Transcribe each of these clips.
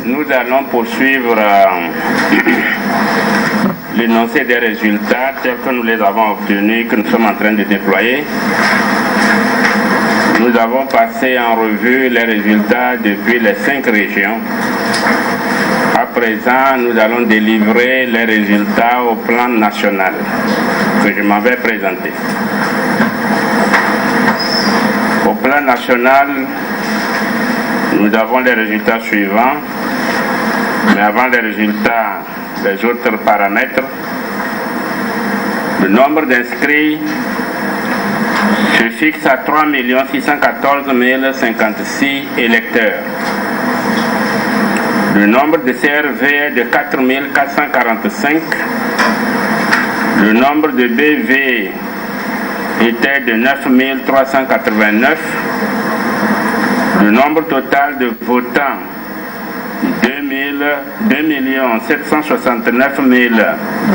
Nous allons poursuivre l'énoncé des résultats tels que nous les avons obtenus, que nous sommes en train de déployer. Nous avons passé en revue les résultats depuis les 5 régions. À présent, nous allons délivrer les résultats au plan national que je m'en vais présenter. Au plan national, nous avons les résultats suivants, mais avant les résultats, les autres paramètres. Le nombre d'inscrits se fixe à 3 614 056 électeurs. Le nombre de CRV est de 4 445. Le nombre de BV était de 9 389. Le nombre total de votants, 2 769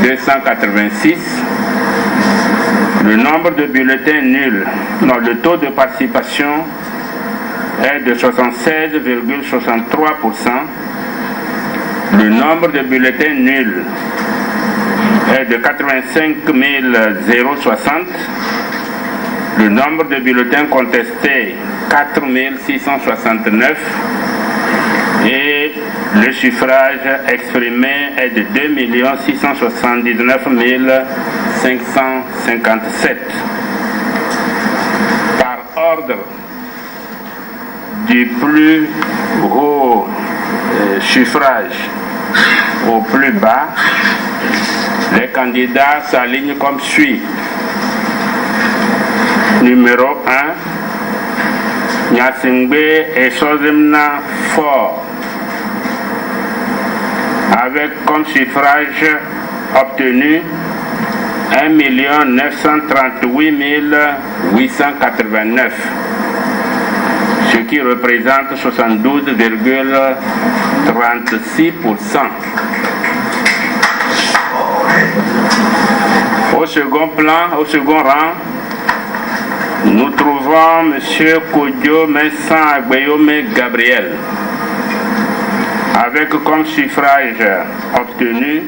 286. Le nombre de bulletins nuls, le taux de participation est de 76,63%. Le nombre de bulletins nuls est de 85 060. Le nombre de bulletins contestés, 4 669. Et le suffrage exprimé est de 2 679 557. Par ordre du plus haut suffrage au plus bas, les candidats s'alignent comme suit. Numéro 1, Nyasingbe et Sozemna Fort, avec comme suffrage obtenu 1 938 889, ce qui représente 72,36%. Au second rang, nous trouvons M. Kodjo Messan Agbeyome Gabriel, avec comme suffrage obtenu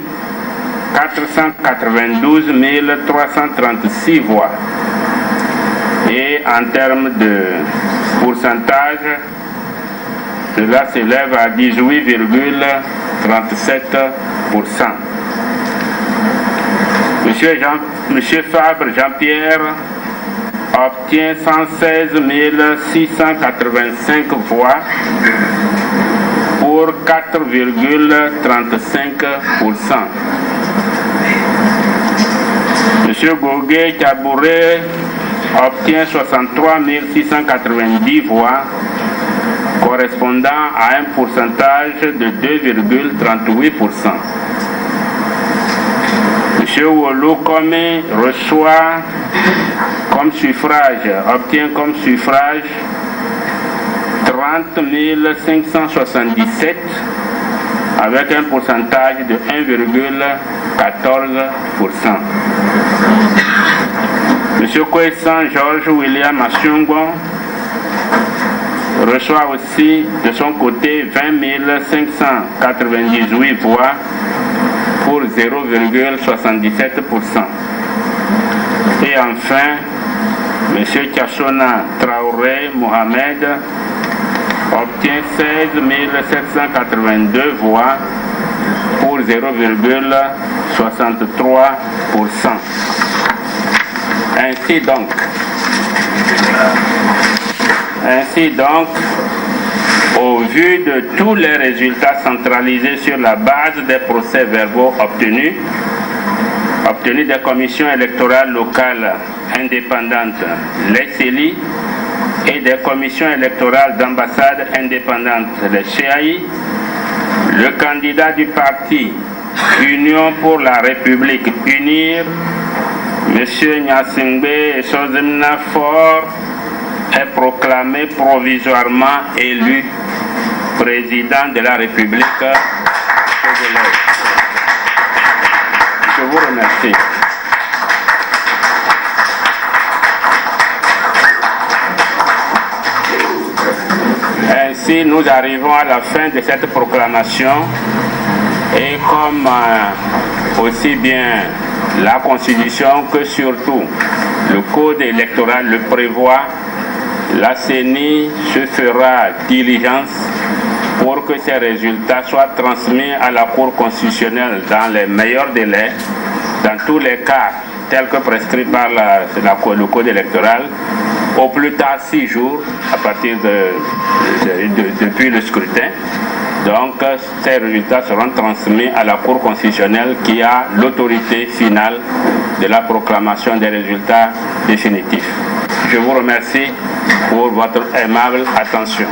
492 336 voix. Et en termes de pourcentage, cela s'élève à 18,37%. Monsieur Fabre Jean-Pierre obtient 116 685 voix pour 4,35%. Monsieur Gogué Kabouré obtient 63 690 voix, correspondant à un pourcentage de 2,38%. Monsieur Wolo Kome obtient comme suffrage 30 577 avec un pourcentage de 1,14%. Monsieur Kouessan Georges William Assungbon reçoit aussi de son côté 20 598 voix pour 0,77%. Et enfin, M. Tchachona Traoré Mohamed obtient 16 782 voix pour 0,63%. Ainsi donc, au vu de tous les résultats centralisés sur la base des procès-verbaux obtenus des commissions électorales locales indépendantes, les CELI, et des commissions électorales d'ambassade indépendantes, les CHAI, le candidat du parti Union pour la République UNIR, M. Nyasingbe et Sozemna Fort, est proclamé provisoirement élu président de la République congolaise. Je vous remercie. si nous arrivons à la fin de cette proclamation, et comme aussi bien la Constitution que surtout le Code électoral le prévoit, la CENI se fera diligence pour que ces résultats soient transmis à la Cour constitutionnelle dans les meilleurs délais, dans tous les cas tels que prescrits par le Code électoral, au plus tard 6 jours à partir depuis le scrutin. Donc ces résultats seront transmis à la Cour constitutionnelle qui a l'autorité finale de la proclamation des résultats définitifs. Je vous remercie pour votre aimable attention.